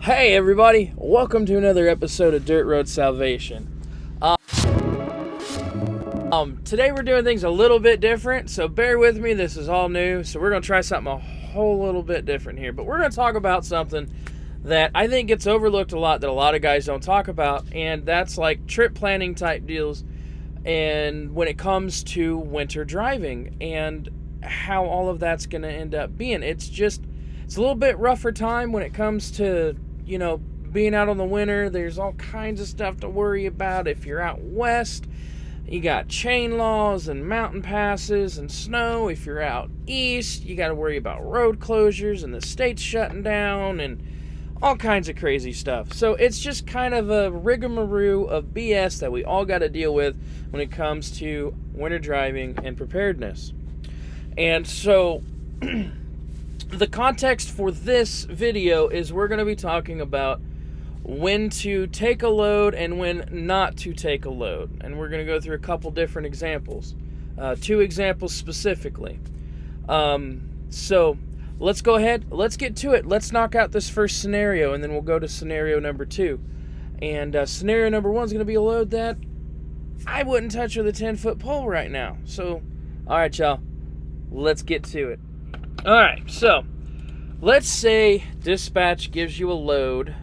Hey everybody, welcome to another episode of Dirt Road Salvation. Today we're doing things a little bit different, so bear with me, this is all new, so we're going to try something a whole little bit different here. But we're going to talk about something that I think gets overlooked a lot, that a lot of guys don't talk about, and that's like trip planning type deals, and when it comes to winter driving, and how all of that's going to end up being. It's a little bit rougher time when it comes to, being out on the winter. There's all kinds of stuff to worry about. If you're out west, you got chain laws and mountain passes and snow. If you're out east, you got to worry about road closures and the state's shutting down and all kinds of crazy stuff. So it's just kind of a rigmarole of BS that we all got to deal with when it comes to winter driving and preparedness. And so the context for this video is we're going to be talking about when to take a load and when not to take a load. And we're going to go through a couple different examples. 2 examples specifically. So let's go ahead. Let's get to it. Let's knock out this first scenario, and then we'll go to scenario number 2. And scenario number 1 is going to be a load that I wouldn't touch with a 10-foot pole right now. So, all right, y'all. Let's get to it. All right, so let's say dispatch gives you a load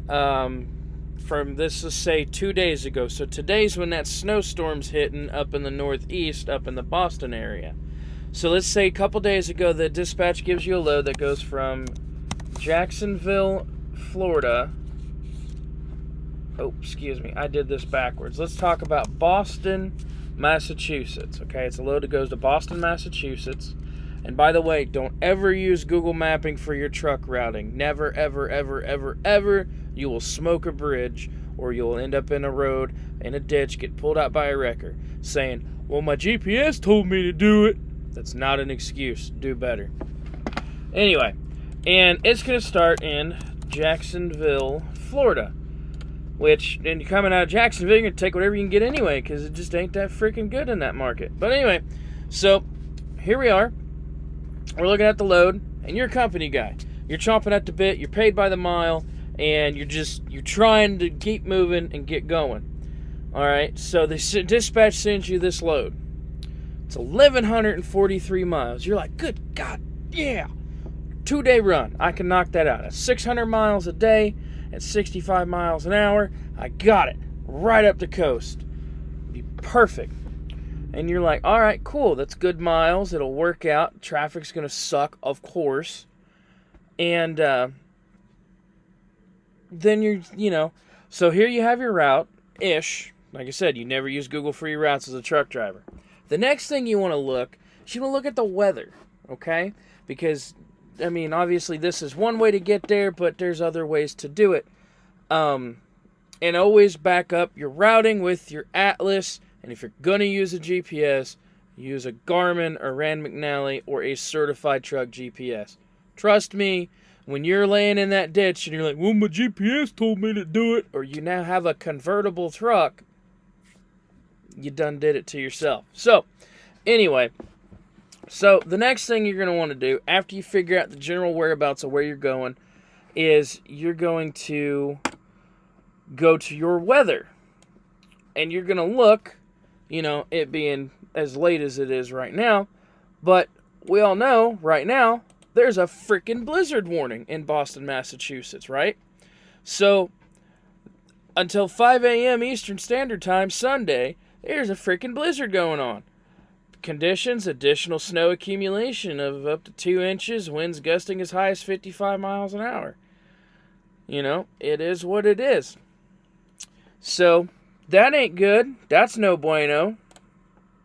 from this, let's say 2 days ago. So today's when that snowstorm's hitting up in the northeast, up in the Boston area. So let's say a couple days ago the dispatch gives you a load that goes from Jacksonville, Florida. Oh, excuse me, I did this backwards. Let's talk about Boston, Massachusetts. Okay, it's a load that goes to Boston, Massachusetts. And by the way, don't ever use Google Mapping for your truck routing. Never, ever, ever, ever, ever. You will smoke a bridge, or you'll end up in a road, in a ditch, get pulled out by a wrecker, saying, well, my GPS told me to do it. That's not an excuse. Do better. Anyway, and it's going to start in Jacksonville, Florida. Which, and you're coming out of Jacksonville, you're going to take whatever you can get anyway, because it just ain't that freaking good in that market. But anyway, so here we are. We're looking at the load, and you're a company guy. You're chomping at the bit, you're paid by the mile, and you're trying to keep moving and get going. Alright, so the dispatch sends you this load. It's 1,143 miles. You're like, good God, yeah! 2-day run. I can knock that out. That's 600 miles a day at 65 miles an hour. I got it. Right up the coast. Be perfect. And you're like, all right, cool. That's good miles. It'll work out. Traffic's going to suck, of course. And then so here you have your route-ish. Like I said, you never use Google for your routes as a truck driver. The next thing you want to look at the weather, okay? Because, obviously this is one way to get there, but there's other ways to do it. And always back up your routing with your atlas. And if you're going to use a GPS, use a Garmin or Rand McNally or a certified truck GPS. Trust me, when you're laying in that ditch and you're like, well, my GPS told me to do it, or you now have a convertible truck, you done did it to yourself. So, anyway, the next thing you're going to want to do after you figure out the general whereabouts of where you're going is you're going to go to your weather. And you're going to look, it being as late as it is right now, but we all know right now there's a freaking blizzard warning in Boston, Massachusetts, right? So until 5 a.m. Eastern Standard Time Sunday, there's a freaking blizzard going on. Conditions, additional snow accumulation of up to 2 inches, winds gusting as high as 55 miles an hour. It is what it is. So that ain't good. That's no bueno.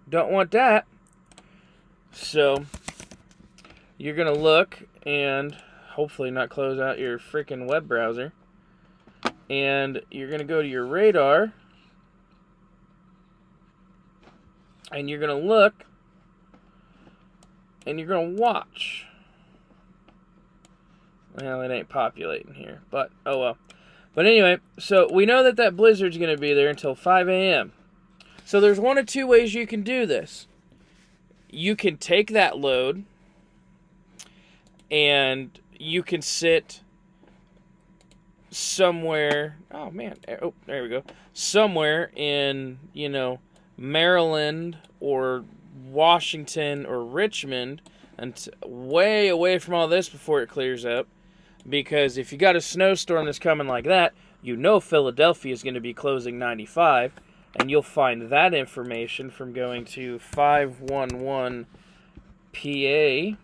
Don't want that. So you're going to look and hopefully not close out your freaking web browser. And you're going to go to your radar. And you're going to look. And you're going to watch. Well, it ain't populating here. But, oh well. But anyway, so we know that blizzard's going to be there until 5 a.m. So there's one of 2 ways you can do this. You can take that load and you can sit somewhere, oh man, oh, there we go, somewhere in, Maryland or Washington or Richmond, and way away from all this before it clears up. Because if you got a snowstorm that's coming like that, Philadelphia is going to be closing 95, and you'll find that information from going to 511 PA,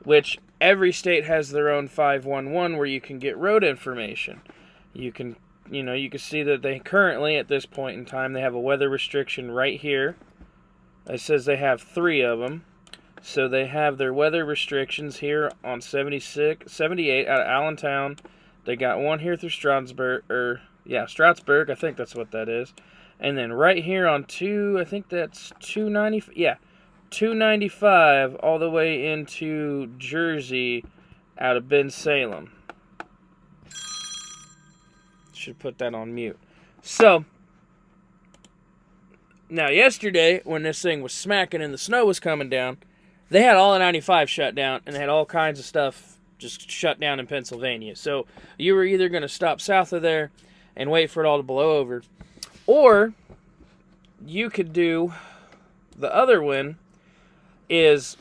which every state has their own 511 where you can get road information. You can see that they currently, at this point in time, they have a weather restriction right here. It says they have 3 of them. So they have their weather restrictions here on 78 out of Allentown. They got one here through Stroudsburg, Stroudsburg, I think that's what that is. And then right here on 295 all the way into Jersey out of Bensalem. Should put that on mute. So, now yesterday, when this thing was smacking and the snow was coming down, they had all of 95 shut down, and they had all kinds of stuff just shut down in Pennsylvania. So you were either going to stop south of there and wait for it all to blow over, or you could do the other one is,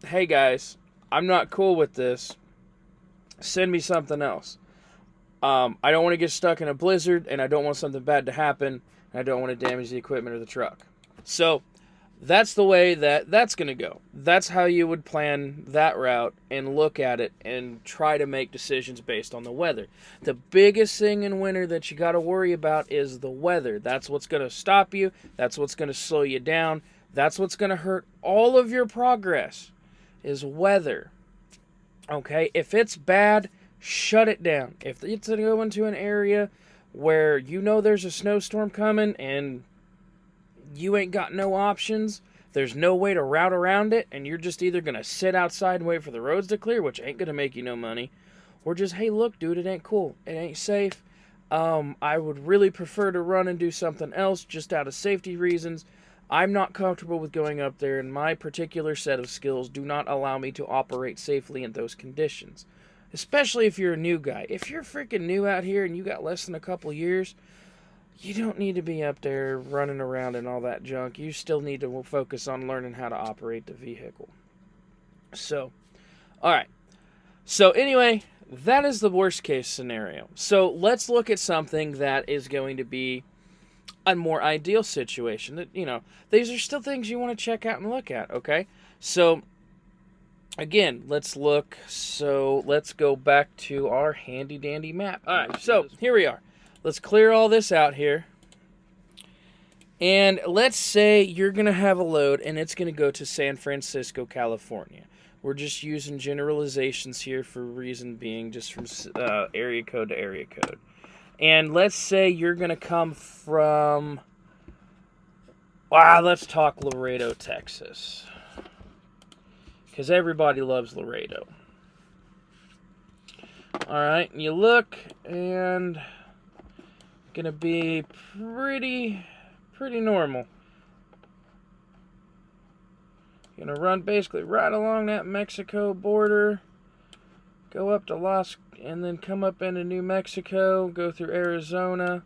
hey guys, I'm not cool with this. Send me something else. I don't want to get stuck in a blizzard, and I don't want something bad to happen, and I don't want to damage the equipment or the truck. So that's the way that's going to go. That's how you would plan that route and look at it and try to make decisions based on the weather. The biggest thing in winter that you got to worry about is the weather. That's what's going to stop you. That's what's going to slow you down. That's what's going to hurt all of your progress is weather. Okay? If it's bad, shut it down. If it's going to go into an area where there's a snowstorm coming and you ain't got no options, there's no way to route around it, and you're just either going to sit outside and wait for the roads to clear, which ain't going to make you no money, or just, hey, look, dude, it ain't cool. It ain't safe. I would really prefer to run and do something else just out of safety reasons. I'm not comfortable with going up there, and my particular set of skills do not allow me to operate safely in those conditions. Especially if you're a new guy. If you're freaking new out here and you got less than a couple years, you don't need to be up there running around and all that junk. You still need to focus on learning how to operate the vehicle. So, alright. So anyway, that is the worst case scenario. So let's look at something that is going to be a more ideal situation. That, these are still things you want to check out and look at, okay? So, again, let's look. So let's go back to our handy dandy map. Alright, so here we are. Let's clear all this out here. And let's say you're going to have a load and it's going to go to San Francisco, California. We're just using generalizations here for reason being just from area code to area code. And let's say you're going to come from, let's talk Laredo, Texas. Because everybody loves Laredo. Alright, and you look and gonna be pretty normal. Gonna run basically right along that Mexico border, go up to and then come up into New Mexico, go through Arizona,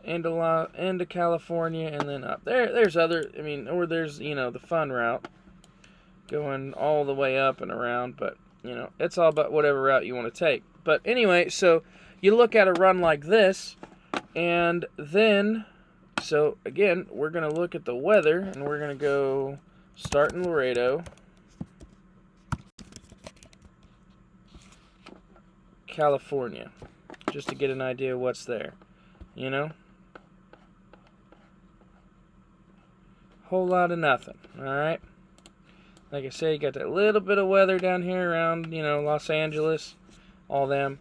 into California, and then up there. There's there's the fun route going all the way up and around, but it's all about whatever route you want to take. But anyway, so you look at a run like this. And then, so again, we're going to look at the weather, and we're going to go start in Laredo, California, just to get an idea of what's there, Whole lot of nothing, alright? Like I say, you got that little bit of weather down here around, Los Angeles, all them.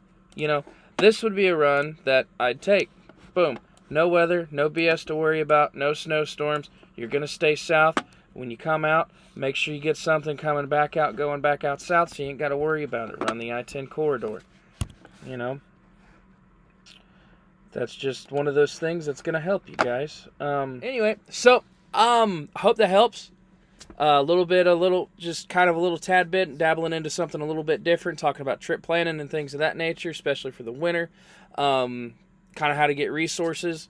This would be a run that I'd take. Boom. No weather, no BS to worry about, no snowstorms. You're going to stay south. When you come out, make sure you get something going back out south so you ain't got to worry about it. Run the I-10 corridor. That's just one of those things that's going to help you guys. Anyway, so, hope that helps. just kind of a little tad bit, dabbling into something a little bit different, talking about trip planning and things of that nature, especially for the winter. Kind of how to get resources.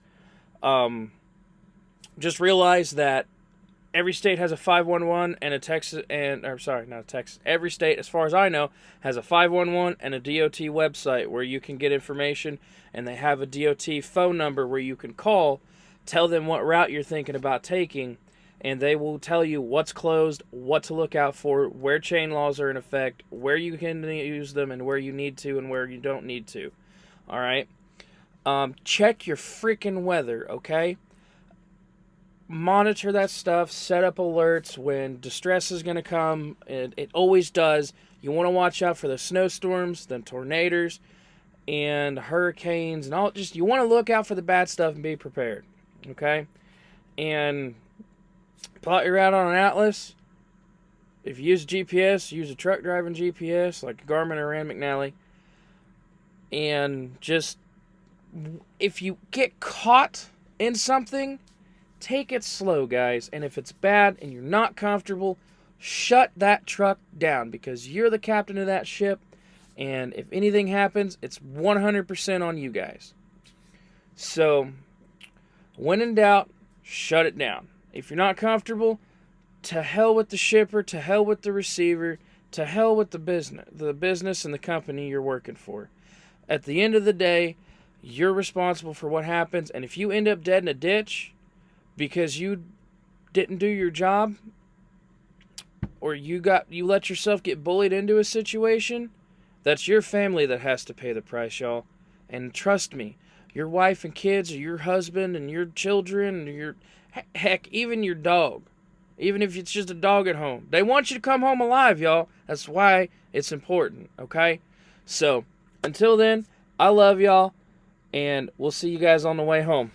Just realize that every state has a 511 and a Texas, not a Texas. Every state, as far as I know, has a 511 and a DOT website where you can get information, and they have a DOT phone number where you can call, tell them what route you're thinking about taking, and they will tell you what's closed, what to look out for, where chain laws are in effect, where you can use them, and where you need to and where you don't need to. All right? Check your freaking weather, okay? Monitor that stuff, set up alerts when distress is going to come. It always does. You want to watch out for the snowstorms, the tornadoes, and hurricanes, and all. Just, you want to look out for the bad stuff and be prepared, okay? And plot your route on an atlas. If you use GPS, use a truck driving GPS like Garmin or Rand McNally. And just, if you get caught in something, take it slow, guys. And if it's bad and you're not comfortable, shut that truck down, because you're the captain of that ship. And if anything happens, it's 100% on you guys. So, when in doubt, shut it down. If you're not comfortable, to hell with the shipper, to hell with the receiver, to hell with the business and the company you're working for. At the end of the day, you're responsible for what happens. And if you end up dead in a ditch because you didn't do your job, or you let yourself get bullied into a situation, that's your family that has to pay the price, y'all. And trust me, your wife and kids, or your husband and your children, or heck, even your dog, even if it's just a dog at home, they want you to come home alive, y'all. That's why it's important, okay? So, until then, I love y'all, and we'll see you guys on the way home.